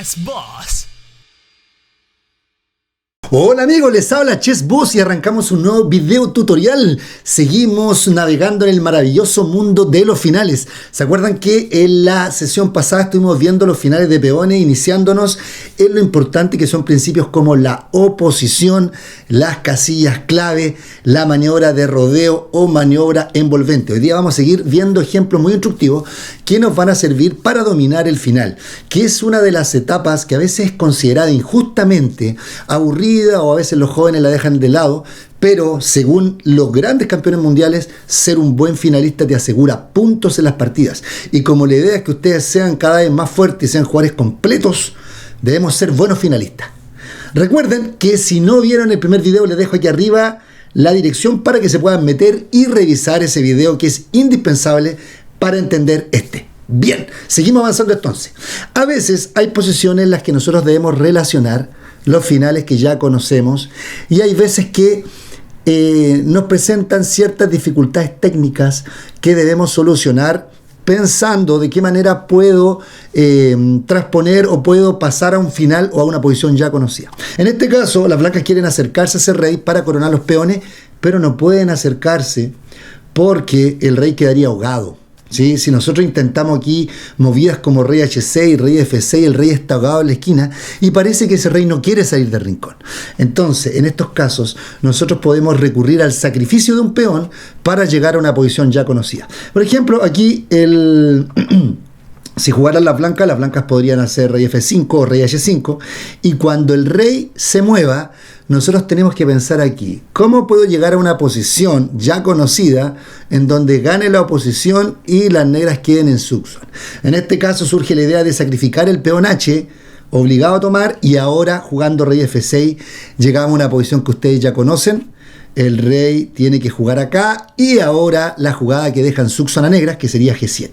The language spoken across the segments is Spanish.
Chess Boss. Hola amigos, les habla Chess Boss y arrancamos un nuevo video tutorial. Seguimos navegando en el maravilloso mundo de los finales. ¿Se acuerdan que en la sesión pasada estuvimos viendo los finales de peones, iniciándonos en lo importante que son principios como la oposición, las casillas clave, la maniobra de rodeo o maniobra envolvente? Hoy día vamos a seguir viendo ejemplos muy instructivos que nos van a servir para dominar el final, que es una de las etapas que a veces es considerada injustamente aburrida, o a veces los jóvenes la dejan de lado, pero según los grandes campeones mundiales, ser un buen finalista te asegura puntos en las partidas. Y como la idea es que ustedes sean cada vez más fuertes y sean jugadores completos, debemos ser buenos finalistas. Recuerden que si no vieron el primer video, les dejo aquí arriba la dirección para que se puedan meter y revisar ese video, que es indispensable para entender este. Bien, seguimos avanzando entonces. A veces hay posiciones en las que nosotros debemos relacionar los finales que ya conocemos, y hay veces que nos presentan ciertas dificultades técnicas que debemos solucionar pensando de qué manera puedo transponer o puedo pasar a un final o a una posición ya conocida. En este caso, las blancas quieren acercarse a ese rey para coronar los peones, pero no pueden acercarse porque el rey quedaría ahogado. ¿Sí? Si nosotros intentamos aquí movidas como rey H6, rey F6, el rey está ahogado en la esquina y parece que ese rey no quiere salir del rincón. Entonces, en estos casos, nosotros podemos recurrir al sacrificio de un peón para llegar a una posición ya conocida. Por ejemplo, aquí si jugaran las blancas podrían hacer rey F5 o rey H5, y cuando el rey se mueva, nosotros tenemos que pensar aquí, ¿cómo puedo llegar a una posición ya conocida en donde gane la oposición y las negras queden en subson? En este caso surge la idea de sacrificar el peón H, obligado a tomar, y ahora jugando rey F6 llegamos a una posición que ustedes ya conocen. El rey tiene que jugar acá, y ahora la jugada que deja en subson a negras, que sería G7.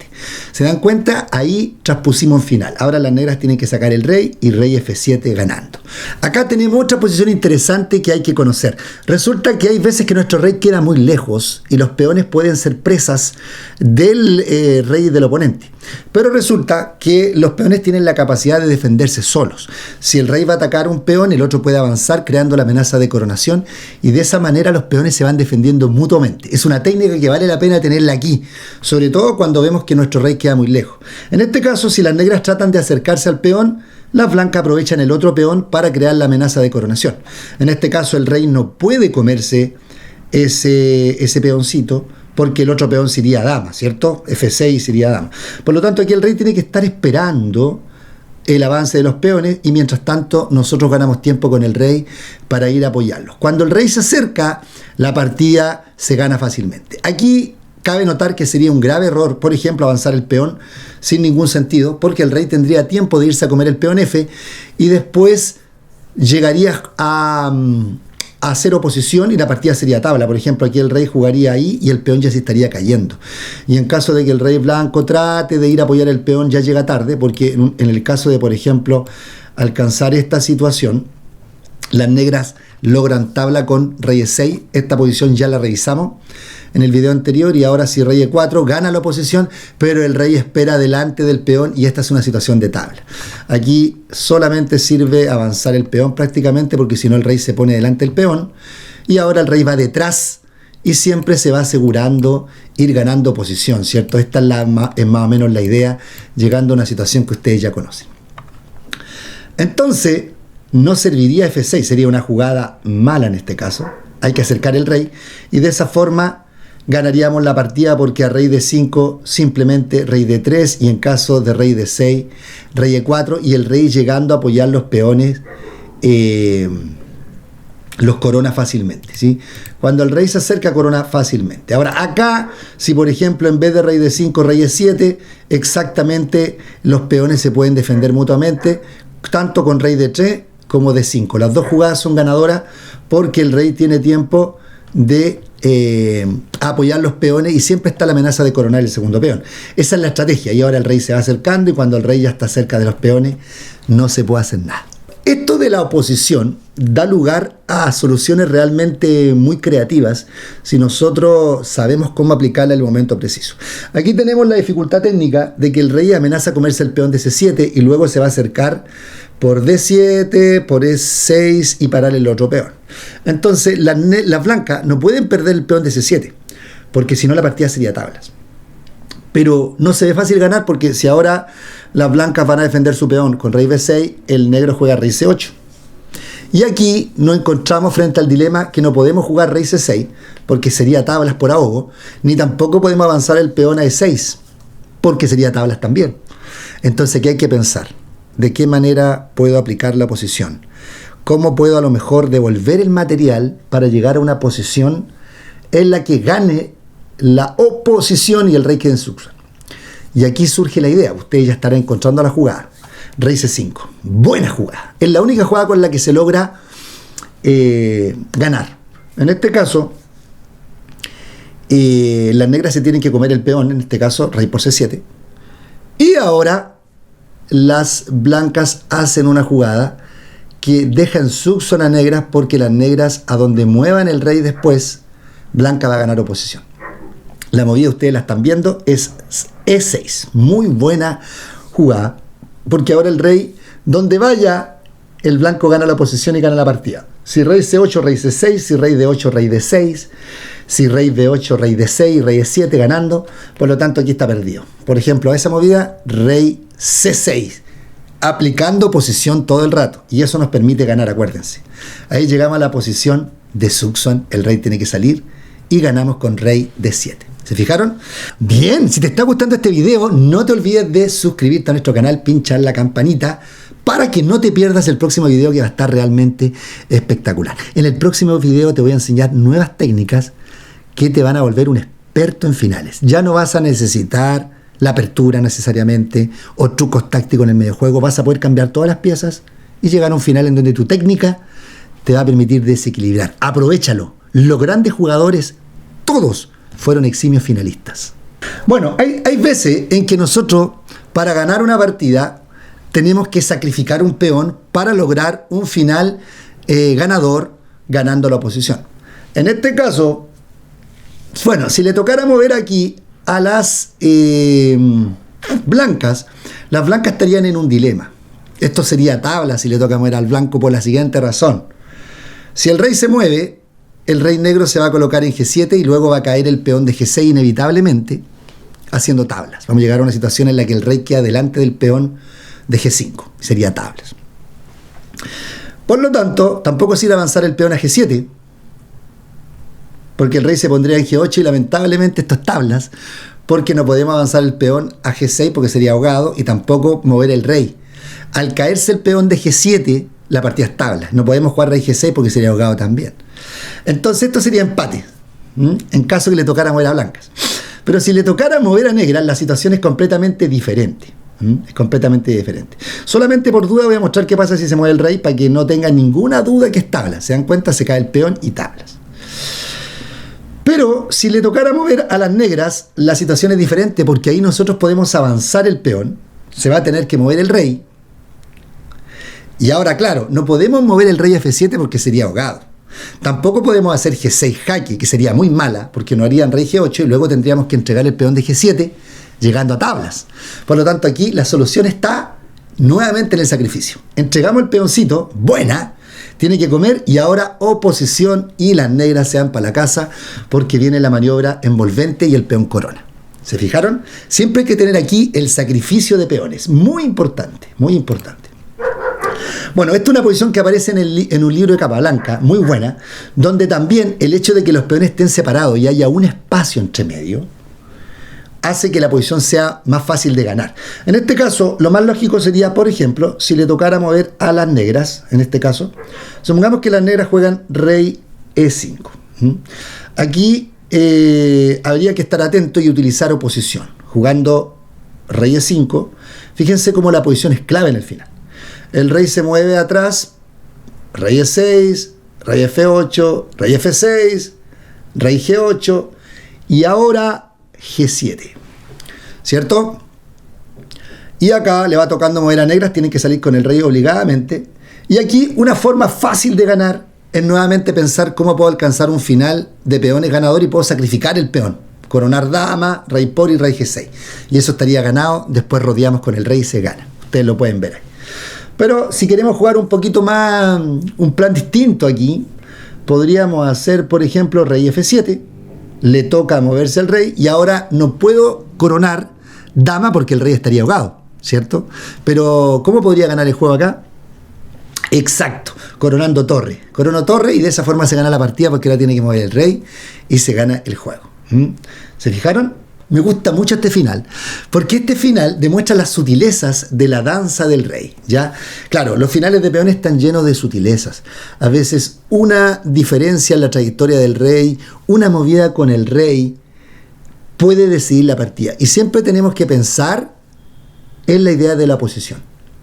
¿Se dan cuenta? Ahí transpusimos en final. Ahora las negras tienen que sacar el rey y rey F7 ganando. Acá tenemos otra posición interesante que hay que conocer. Resulta que hay veces que nuestro rey queda muy lejos y los peones pueden ser presas del rey del oponente. Pero resulta que los peones tienen la capacidad de defenderse solos. Si el rey va a atacar un peón, el otro puede avanzar creando la amenaza de coronación, y de esa manera los peones se van defendiendo mutuamente. Es una técnica que vale la pena tenerla aquí, sobre todo cuando vemos que nuestro rey queda muy lejos. En este caso, si las negras tratan de acercarse al peón, las blancas aprovechan el otro peón para crear la amenaza de coronación. En este caso, el rey no puede comerse ese peoncito, porque el otro peón sería dama, ¿cierto? F6 sería dama. Por lo tanto, aquí el rey tiene que estar esperando el avance de los peones, y mientras tanto nosotros ganamos tiempo con el rey para ir a apoyarlos. Cuando el rey se acerca, la partida se gana fácilmente. Aquí cabe notar que sería un grave error, por ejemplo, avanzar el peón sin ningún sentido, porque el rey tendría tiempo de irse a comer el peón F y después llegaría a hacer oposición y la partida sería tabla. Por ejemplo, aquí el rey jugaría ahí y el peón ya se estaría cayendo. Y en caso de que el rey blanco trate de ir a apoyar el peón, ya llega tarde, porque en el caso de, por ejemplo, alcanzar esta situación, las negras logran tabla con rey E6. Esta posición ya la revisamos en el video anterior, y ahora si rey E4 gana la oposición, pero el rey espera delante del peón y esta es una situación de tabla. Aquí solamente sirve avanzar el peón prácticamente, porque si no el rey se pone delante del peón y ahora el rey va detrás y siempre se va asegurando ir ganando posición, ¿cierto? Esta es más o menos la idea, llegando a una situación que ustedes ya conocen. Entonces no serviría F6, sería una jugada mala en este caso. Hay que acercar el rey y de esa forma ganaríamos la partida, porque a rey D5 simplemente rey D3, y en caso de rey D6 rey E4, y el rey llegando a apoyar los peones los corona fácilmente, ¿sí? Cuando el rey se acerca, corona fácilmente. Ahora acá, si por ejemplo en vez de rey D5 rey E7, exactamente los peones se pueden defender mutuamente, tanto con rey D3 como D5. Las dos jugadas son ganadoras porque el rey tiene tiempo de apoyar los peones y siempre está la amenaza de coronar el segundo peón. Esa es la estrategia, y ahora el rey se va acercando y cuando el rey ya está cerca de los peones no se puede hacer nada. Esto de la oposición da lugar a soluciones realmente muy creativas si nosotros sabemos cómo aplicarla en el momento preciso. Aquí tenemos la dificultad técnica de que el rey amenaza a comerse el peón de C7 y luego se va a acercar por D7, por E6 y parar el otro peón. Entonces las blancas no pueden perder el peón de C7, porque si no la partida sería tablas. Pero no se ve fácil ganar porque si ahora las blancas van a defender su peón con rey B6, el negro juega rey C8. Y aquí nos encontramos frente al dilema que no podemos jugar rey C6 porque sería tablas por ahogo, ni tampoco podemos avanzar el peón a E6 porque sería tablas también. Entonces, ¿qué hay que pensar? ¿De qué manera puedo aplicar la oposición? ¿Cómo puedo a lo mejor devolver el material para llegar a una posición en la que gane la oposición y el rey quede en Sucson? Y aquí surge la idea, ustedes ya estarán encontrando la jugada. Rey C5, buena jugada. Es la única jugada con la que se logra ganar. En este caso, las negras se tienen que comer el peón, en este caso rey por C7. Y ahora las blancas hacen una jugada que deja en Sucson a negras porque las negras a donde muevan el rey después, blanca va a ganar oposición. La movida ustedes la están viendo, es E6. Muy buena jugada, porque ahora el rey, donde vaya, el blanco gana la oposición y gana la partida. Si rey C8, rey C6, si rey D8, rey D6, si rey D8, rey D6, rey E7 ganando, por lo tanto aquí está perdido. Por ejemplo, a esa movida, rey C6, aplicando posición todo el rato, y eso nos permite ganar, acuérdense. Ahí llegamos a la posición de Sucson, el rey tiene que salir, y ganamos con rey D7. ¿Se fijaron? Bien, si te está gustando este video, no te olvides de suscribirte a nuestro canal, pinchar la campanita para que no te pierdas el próximo video que va a estar realmente espectacular. En el próximo video te voy a enseñar nuevas técnicas que te van a volver un experto en finales. Ya no vas a necesitar la apertura necesariamente o trucos tácticos en el medio juego. Vas a poder cambiar todas las piezas y llegar a un final en donde tu técnica te va a permitir desequilibrar. Aprovéchalo. Los grandes jugadores, todos, fueron eximios finalistas. Bueno, hay veces en que nosotros, para ganar una partida, tenemos que sacrificar un peón para lograr un final ganador, ganando la oposición. En este caso, bueno, si le tocara mover aquí a las blancas, las blancas estarían en un dilema. Esto sería tabla si le toca mover al blanco por la siguiente razón. Si el rey se mueve, el rey negro se va a colocar en G7 y luego va a caer el peón de G6 inevitablemente, haciendo tablas. Vamos a llegar a una situación en la que el rey queda delante del peón de G5, sería tablas. Por lo tanto, tampoco sirve avanzar el peón a G7, porque el rey se pondría en G8 y lamentablemente esto es tablas, porque no podemos avanzar el peón a G6 porque sería ahogado, y tampoco mover el rey. Al caerse el peón de G7, la partida es tablas. No podemos jugar rey G6 porque sería ahogado también. Entonces esto sería empate, en caso que le tocara mover a blancas. Pero si le tocara mover a negras, la situación es completamente diferente. Es completamente diferente. Solamente por duda voy a mostrar qué pasa si se mueve el rey para que no tengan ninguna duda que es tablas. Se dan cuenta, se cae el peón y tablas. Pero si le tocara mover a las negras, la situación es diferente porque ahí nosotros podemos avanzar el peón. Se va a tener que mover el rey. Y ahora, claro, no podemos mover el rey a F7 porque sería ahogado. Tampoco podemos hacer G6 jaque, que sería muy mala, porque no harían rey G8 y luego tendríamos que entregar el peón de G7, llegando a tablas. Por lo tanto, aquí la solución está nuevamente en el sacrificio. Entregamos el peoncito, buena, tiene que comer, y ahora oposición, y las negras se van para la casa porque viene la maniobra envolvente y el peón corona. ¿Se fijaron? Siempre hay que tener aquí el sacrificio de peones. Muy importante, muy importante. Bueno, esta es una posición que aparece en un libro de Capablanca, muy buena, donde también el hecho de que los peones estén separados y haya un espacio entre medio, hace que la posición sea más fácil de ganar. En este caso, lo más lógico sería, por ejemplo, si le tocara mover a las negras, en este caso, supongamos que las negras juegan rey E5. Aquí habría que estar atento y utilizar oposición. Jugando rey E5, fíjense cómo la posición es clave en el final. El rey se mueve atrás, rey E6, rey F8, rey F6, rey G8 y ahora G7, ¿cierto? Y acá le va tocando mover a negras, tienen que salir con el rey obligadamente, Y aquí una forma fácil de ganar es nuevamente pensar cómo puedo alcanzar un final de peones ganador y puedo sacrificar el peón. Coronar dama, rey por y rey G6. Y eso estaría ganado, después rodeamos con el rey y se gana. Ustedes lo pueden ver ahí. Pero si queremos jugar un poquito más, un plan distinto aquí, podríamos hacer, por ejemplo, rey F7. Le toca moverse el rey y ahora no puedo coronar dama porque el rey estaría ahogado, ¿cierto? Pero ¿cómo podría ganar el juego acá? Exacto, coronando torre. Corono torre y de esa forma se gana la partida porque ahora tiene que mover el rey y se gana el juego. ¿Se fijaron? Me gusta mucho este final, porque este final demuestra las sutilezas de la danza del rey, ¿ya? Claro, los finales de peones están llenos de sutilezas. A veces una diferencia en la trayectoria del rey, una movida con el rey, puede decidir la partida. Y siempre tenemos que pensar en la idea de la oposición.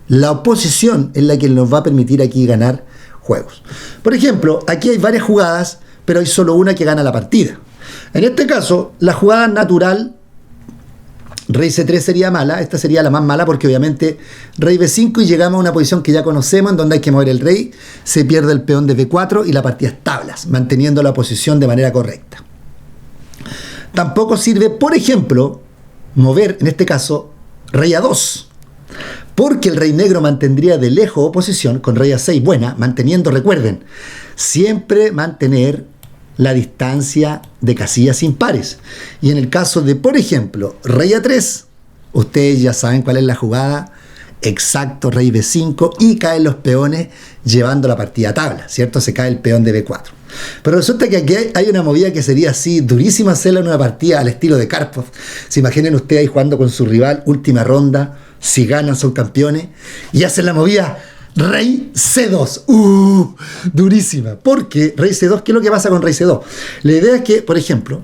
La oposición es la que nos va a permitir aquí ganar juegos. Por ejemplo, aquí hay varias jugadas, pero hay solo una que gana la partida. En este caso, la jugada natural, rey C3 sería mala, esta sería la más mala porque obviamente rey B5 y llegamos a una posición que ya conocemos en donde hay que mover el rey, se pierde el peón de B4 y la partida es tablas, manteniendo la posición de manera correcta. Tampoco sirve, por ejemplo, mover, en este caso, rey A2, porque el rey negro mantendría de lejos oposición con rey A6 buena, manteniendo, recuerden, siempre mantener la distancia de casillas impares. Y en el caso de, por ejemplo, rey A3, ustedes ya saben cuál es la jugada. Exacto, rey B5 y caen los peones llevando la partida a tabla, ¿cierto? Se cae el peón de B4. Pero resulta que aquí hay una movida que sería así, durísima hacerla en una partida al estilo de Karpov. Se imaginen ustedes ahí jugando con su rival, última ronda, si ganan son campeones, y hacen la movida rey C2. Durísima. Porque rey C2, ¿qué es lo que pasa con rey C2? La idea es que, por ejemplo,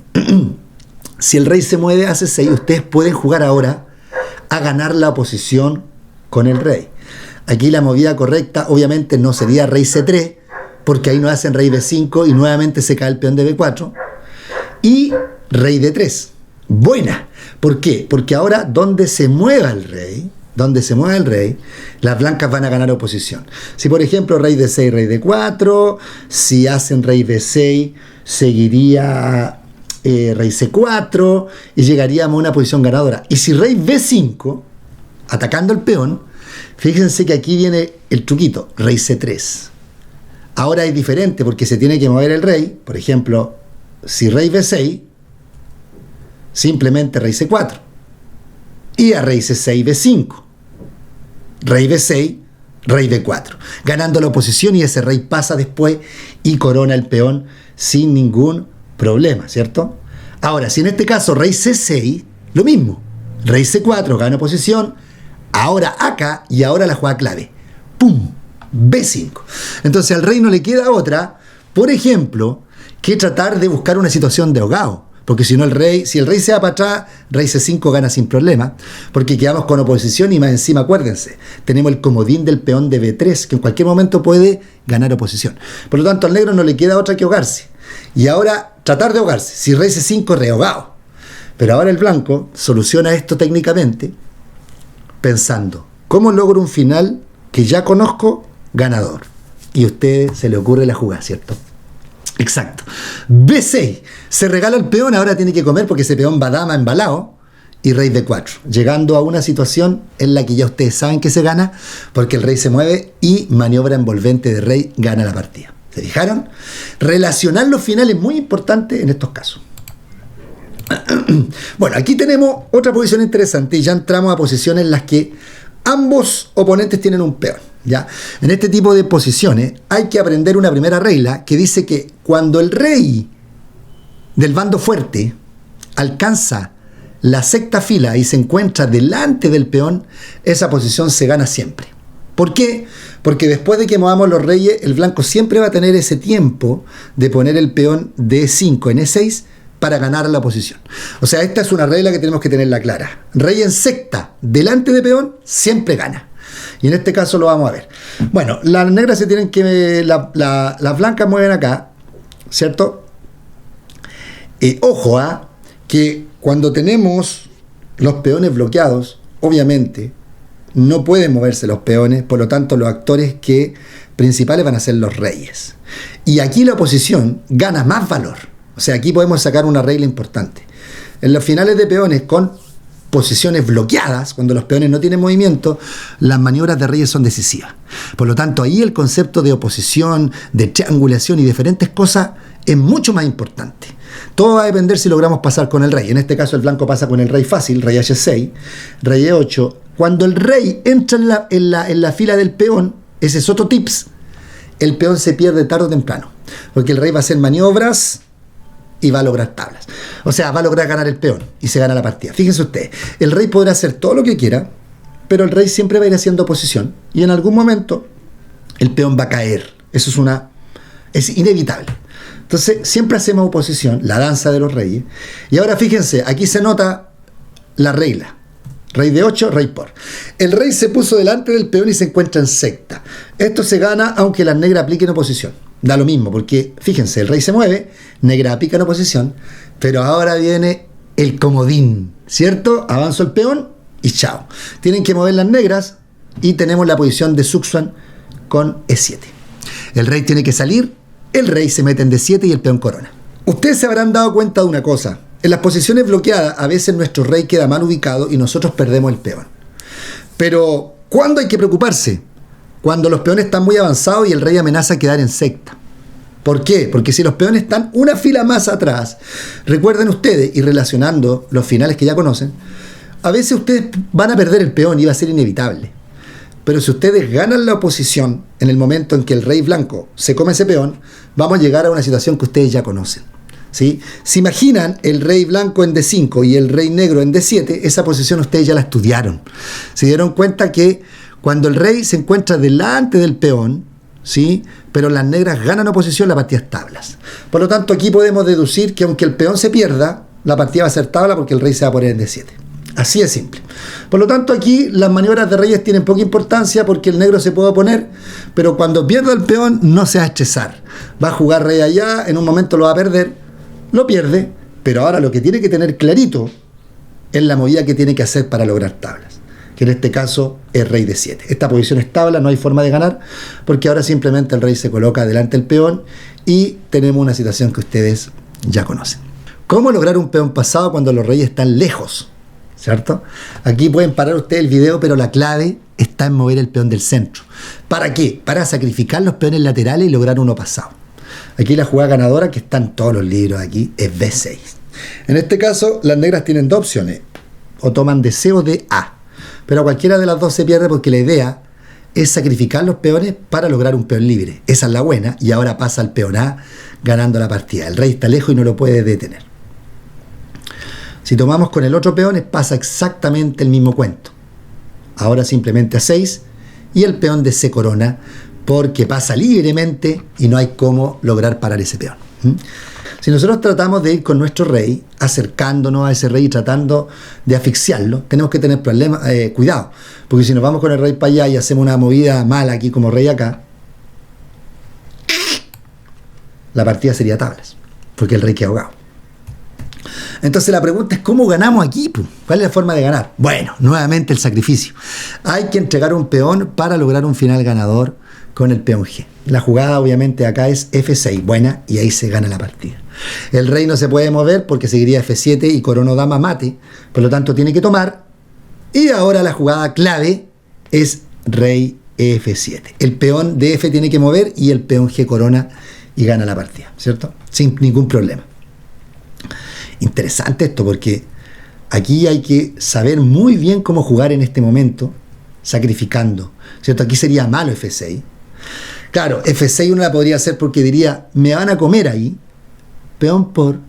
si el rey se mueve a C6, ustedes pueden jugar ahora a ganar la oposición con el rey. Aquí la movida correcta obviamente no sería rey C3, porque ahí no hacen rey B5 y nuevamente se cae el peón de B4. Y rey D3. Buena. ¿Por qué? Porque ahora donde se mueva el rey, las blancas van a ganar oposición. Si por ejemplo rey D6, rey D4, si hacen rey B6, seguiría rey C4 y llegaríamos a una posición ganadora. Y si rey B5, atacando el peón, fíjense que aquí viene el truquito, rey C3. Ahora es diferente porque se tiene que mover el rey. Por ejemplo, si rey B6, simplemente rey C4. Y a rey C6, B5. Rey B6, rey B4. Ganando la oposición y ese rey pasa después y corona el peón sin ningún problema, ¿cierto? Ahora, si en este caso rey C6, lo mismo. Rey C4 gana oposición. Ahora acá y ahora la jugada clave. ¡Pum! B5. Entonces al rey no le queda otra, por ejemplo, que tratar de buscar una situación de ahogado. Porque si no si el rey se va para atrás, rey C5 gana sin problema, porque quedamos con oposición y más encima, acuérdense, tenemos el comodín del peón de B3, que en cualquier momento puede ganar oposición. Por lo tanto, al negro no le queda otra que ahogarse. Y ahora, tratar de ahogarse. Si rey C5, rehogado. Pero ahora el blanco soluciona esto técnicamente, pensando, ¿cómo logro un final que ya conozco ganador? Y a usted se le ocurre la jugada, ¿cierto? Exacto. B6. Se regala el peón, ahora tiene que comer porque ese peón va dama embalado. Y rey D4. Llegando a una situación en la que ya ustedes saben que se gana porque el rey se mueve y maniobra envolvente de rey gana la partida. ¿Se fijaron? Relacionar los finales es muy importante en estos casos. Bueno, aquí tenemos otra posición interesante y ya entramos a posiciones en las que ambos oponentes tienen un peón. ¿Ya? En este tipo de posiciones hay que aprender una primera regla que dice que cuando el rey del bando fuerte alcanza la sexta fila y se encuentra delante del peón, esa posición se gana siempre. ¿Por qué? Porque después de que movamos los reyes, el blanco siempre va a tener ese tiempo de poner el peón de E5 en E6 para ganar la posición. O sea, esta es una regla que tenemos que tenerla clara. Rey en sexta delante de peón siempre gana. Y en este caso lo vamos a ver. Bueno, las negras se tienen que... las blancas mueven acá, ¿cierto? Ojo a que cuando tenemos los peones bloqueados, obviamente no pueden moverse los peones, por lo tanto los actores que principales van a ser los reyes. Y aquí la oposición gana más valor. O sea, aquí podemos sacar una regla importante. En los finales de peones con posiciones bloqueadas, cuando los peones no tienen movimiento, las maniobras de reyes son decisivas. Por lo tanto, ahí el concepto de oposición, de triangulación y diferentes cosas es mucho más importante. Todo va a depender si logramos pasar con el rey. En este caso el blanco pasa con el rey fácil, rey H6, rey E8. Cuando el rey entra en la fila del peón, ese es otro tips, el peón se pierde tarde o temprano, porque el rey va a hacer maniobras y va a lograr tablas. O sea, va a lograr ganar el peón y se gana la partida. Fíjense ustedes, el rey podrá hacer todo lo que quiera, pero el rey siempre va a ir haciendo oposición y en algún momento el peón va a caer. Eso es inevitable. Entonces, siempre hacemos oposición, la danza de los reyes. Y ahora fíjense, aquí se nota la regla. Rey de 8, rey por. El rey se puso delante del peón y se encuentra en secta. Esto se gana aunque las negras apliquen oposición. Da lo mismo, porque fíjense, el rey se mueve, negra aplica en oposición, pero ahora viene el comodín, ¿cierto? Avanzo el peón y chao. Tienen que mover las negras y tenemos la posición de Suxuan con E7. El rey tiene que salir, el rey se mete en D7 y el peón corona. Ustedes se habrán dado cuenta de una cosa. En las posiciones bloqueadas, a veces nuestro rey queda mal ubicado y nosotros perdemos el peón. Pero, ¿cuándo hay que preocuparse? Cuando los peones están muy avanzados y el rey amenaza a quedar en secta. ¿Por qué? Porque si los peones están una fila más atrás, recuerden ustedes, y relacionando los finales que ya conocen, a veces ustedes van a perder el peón y va a ser inevitable. Pero si ustedes ganan la oposición en el momento en que el rey blanco se come ese peón, vamos a llegar a una situación que ustedes ya conocen. ¿Sí? Si imaginan el rey blanco en D5 y el rey negro en D7, esa posición ustedes ya la estudiaron. Se dieron cuenta que cuando el rey se encuentra delante del peón, ¿sí? Pero las negras ganan oposición, la partida es tablas. Por lo tanto, aquí podemos deducir que aunque el peón se pierda, la partida va a ser tabla porque el rey se va a poner en D7. Así de simple. Por lo tanto, aquí las maniobras de reyes tienen poca importancia porque el negro se puede oponer, pero cuando pierda el peón no se va a estresar. Va a jugar rey allá, en un momento lo va a perder, lo pierde, pero ahora lo que tiene que tener clarito es la movida que tiene que hacer para lograr tablas, que en este caso es rey D7. Esta posición es tabla, no hay forma de ganar, porque ahora simplemente el rey se coloca delante del peón y tenemos una situación que ustedes ya conocen. ¿Cómo lograr un peón pasado cuando los reyes están lejos? ¿Cierto? Aquí pueden parar ustedes el video, pero la clave está en mover el peón del centro. ¿Para qué? Para sacrificar los peones laterales y lograr uno pasado. Aquí la jugada ganadora, que está en todos los libros aquí, es B6. En este caso, las negras tienen dos opciones. O toman DC o DA. Pero cualquiera de las dos se pierde porque la idea es sacrificar los peones para lograr un peón libre. Esa es la buena. Y ahora pasa el peón A ganando la partida. El rey está lejos y no lo puede detener. Si tomamos con el otro peón, pasa exactamente el mismo cuento. Ahora simplemente A6 y el peón de C corona porque pasa libremente y no hay cómo lograr parar ese peón. Si nosotros tratamos de ir con nuestro rey, acercándonos a ese rey y tratando de asfixiarlo, tenemos que tener cuidado, porque si nos vamos con el rey para allá y hacemos una movida mala aquí como rey acá, la partida sería tablas, porque el rey queda ahogado. Entonces la pregunta es, ¿cómo ganamos aquí? ¿Cuál es la forma de ganar? Bueno, nuevamente el sacrificio. Hay que entregar un peón para lograr un final ganador con el peón G. La jugada obviamente acá es F6, buena, y ahí se gana la partida. El rey no se puede mover porque seguiría F7 y corono dama mate, por lo tanto tiene que tomar. Y ahora la jugada clave es rey F7. El peón de F tiene que mover y el peón G corona y gana la partida, ¿cierto? Sin ningún problema. Interesante esto porque aquí hay que saber muy bien cómo jugar en este momento, sacrificando, ¿cierto? Aquí sería malo F6. Claro, F6 uno la podría hacer porque diría, me van a comer ahí, peón por,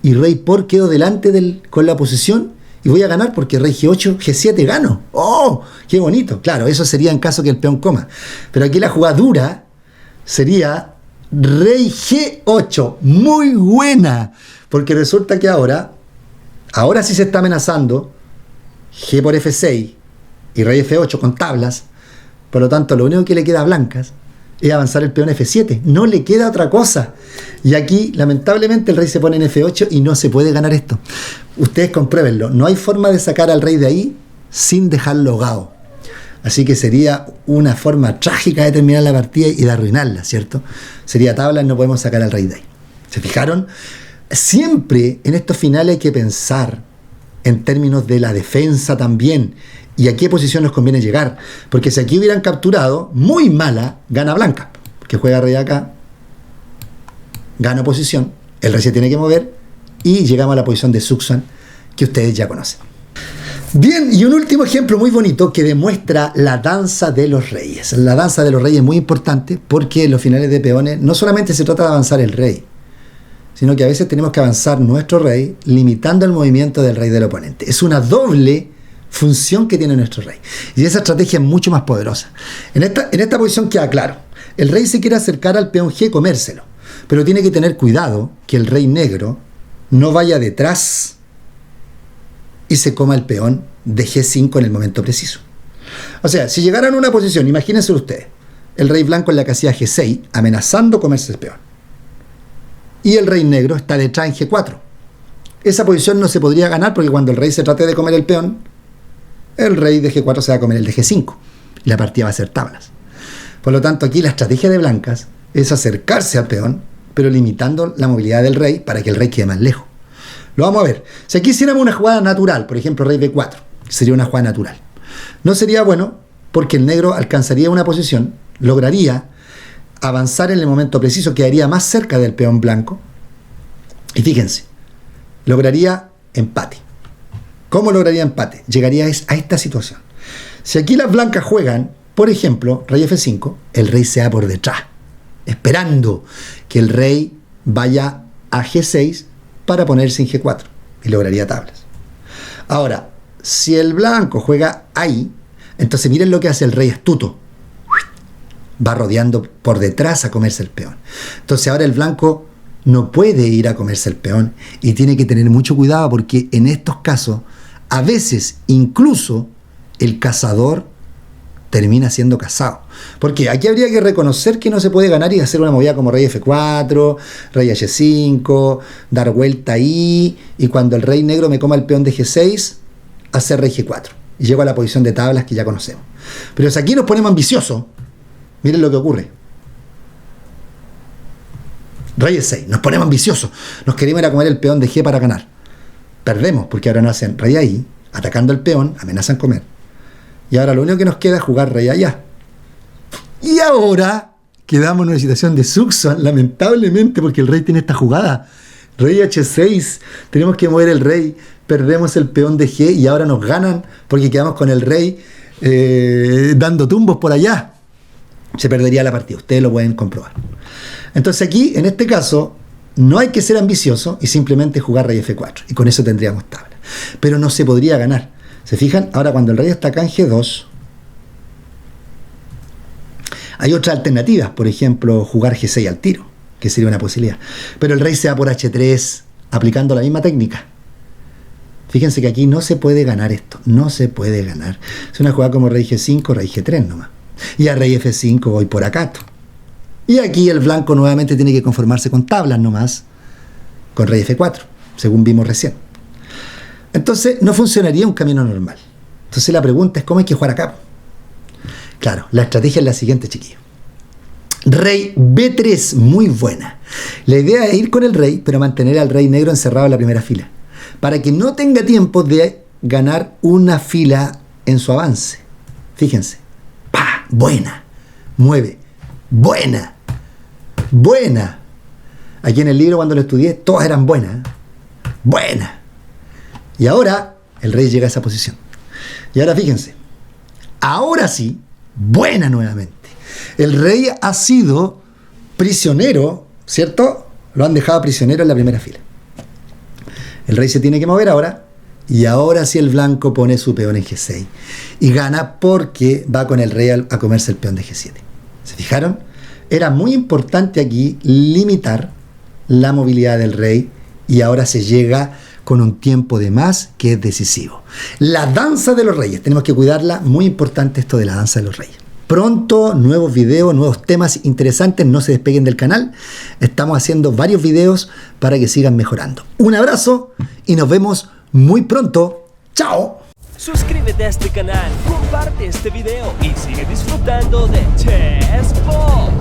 y rey por quedo delante con la posición y voy a ganar porque rey G8, G7 gano. ¡Oh! ¡Qué bonito! Claro, eso sería en caso que el peón coma. Pero aquí la jugada dura sería rey G8, muy buena. Porque resulta que ahora sí se está amenazando G por F6 y rey F8 con tablas. Por lo tanto, lo único que le queda a blancas es avanzar el peón F7. No le queda otra cosa. Y aquí, lamentablemente, el rey se pone en F8 y no se puede ganar esto. Ustedes compruébenlo. No hay forma de sacar al rey de ahí sin dejarlo ahogado. Así que sería una forma trágica de terminar la partida y de arruinarla, ¿cierto? Sería tabla, no podemos sacar al rey de ahí. ¿Se fijaron? Siempre en estos finales hay que pensar en términos de la defensa también y a qué posición nos conviene llegar. Porque si aquí hubieran capturado, muy mala, gana blanca. Que juega rey acá, gana posición, el rey se tiene que mover y llegamos a la posición de Suxuan que ustedes ya conocen. Bien, y un último ejemplo muy bonito que demuestra la danza de los reyes. La danza de los reyes es muy importante porque en los finales de peones no solamente se trata de avanzar el rey, sino que a veces tenemos que avanzar nuestro rey limitando el movimiento del rey del oponente. Es una doble función que tiene nuestro rey. Y esa estrategia es mucho más poderosa. En esta posición queda claro. El rey se quiere acercar al peón G, comérselo. Pero tiene que tener cuidado que el rey negro no vaya detrás y se coma el peón de G5 en el momento preciso. O sea, si llegaran a una posición, imagínense ustedes, el rey blanco en la casilla G6 amenazando comerse el peón. Y el rey negro está detrás en G4. Esa posición no se podría ganar porque cuando el rey se trate de comer el peón, el rey de G4 se va a comer el de G5 y la partida va a ser tablas. Por lo tanto, aquí la estrategia de blancas es acercarse al peón, pero limitando la movilidad del rey para que el rey quede más lejos. Lo vamos a ver. Si aquí hiciéramos una jugada natural, por ejemplo, rey B4, que sería una jugada natural, no sería bueno porque el negro alcanzaría una posición, lograría avanzar en el momento preciso, quedaría más cerca del peón blanco y fíjense, lograría empate. ¿Cómo lograría empate? Llegaría a esta situación. Si aquí las blancas juegan, por ejemplo, rey F5, el rey se va por detrás, esperando que el rey vaya a G6 para ponerse en G4 y lograría tablas. Ahora, si el blanco juega ahí, entonces miren lo que hace el rey astuto. Va rodeando por detrás a comerse el peón. Entonces ahora el blanco no puede ir a comerse el peón y tiene que tener mucho cuidado porque en estos casos, a veces incluso el cazador termina siendo cazado. Porque aquí habría que reconocer que no se puede ganar y hacer una movida como rey F4, rey H5, dar vuelta ahí, y cuando el rey negro me coma el peón de G6, hacer rey G4. Y llego a la posición de tablas que ya conocemos. Pero si aquí nos ponemos ambiciosos, miren lo que ocurre. Rey E6, nos ponemos ambiciosos, nos queremos ir a comer el peón de G para ganar. Perdemos porque ahora nos hacen rey ahí, atacando el peón, amenazan comer. Y ahora lo único que nos queda es jugar rey allá. Y ahora quedamos en una situación de Suxuan, lamentablemente, porque el rey tiene esta jugada. Rey H6, tenemos que mover el rey, perdemos el peón de G y ahora nos ganan porque quedamos con el rey dando tumbos por allá. Se perdería la partida, ustedes lo pueden comprobar. Entonces aquí, en este caso, no hay que ser ambicioso y simplemente jugar rey F4. Y con eso tendríamos tabla. Pero no se podría ganar. ¿Se fijan? Ahora cuando el rey está acá en G2, hay otras alternativas. Por ejemplo, jugar G6 al tiro, que sería una posibilidad. Pero el rey se va por H3, aplicando la misma técnica. Fíjense que aquí no se puede ganar esto. No se puede ganar. Es una jugada como rey G5, rey G3 nomás. Y a rey F5 voy por acá. Y aquí el blanco nuevamente tiene que conformarse con tablas nomás, con rey F4, según vimos recién. Entonces no funcionaría un camino normal. Entonces la pregunta es, ¿cómo hay que jugar acá? Claro, la estrategia es la siguiente, chiquillos. Rey B3, muy buena. La idea es ir con el rey, pero mantener al rey negro encerrado en la primera fila, para que no tenga tiempo de ganar una fila en su avance. Fíjense. ¡Pah! Buena. Mueve. Buena. Buena. Aquí en el libro cuando lo estudié, todas eran buenas. Buena. Y ahora el rey llega a esa posición. Y ahora fíjense. Ahora sí, buena nuevamente. El rey ha sido prisionero, ¿cierto? Lo han dejado prisionero en la primera fila. El rey se tiene que mover ahora. Y ahora sí el blanco pone su peón en G6. Y gana porque va con el rey a comerse el peón de G7. ¿Se fijaron? Era muy importante aquí limitar la movilidad del rey. Y ahora se llega con un tiempo de más que es decisivo. La danza de los reyes. Tenemos que cuidarla. Muy importante esto de la danza de los reyes. Pronto, nuevos videos, nuevos temas interesantes. No se despeguen del canal. Estamos haciendo varios videos para que sigan mejorando. Un abrazo y nos vemos muy pronto. ¡Chao! Suscríbete a este canal, comparte este video y sigue disfrutando de Chess Boss.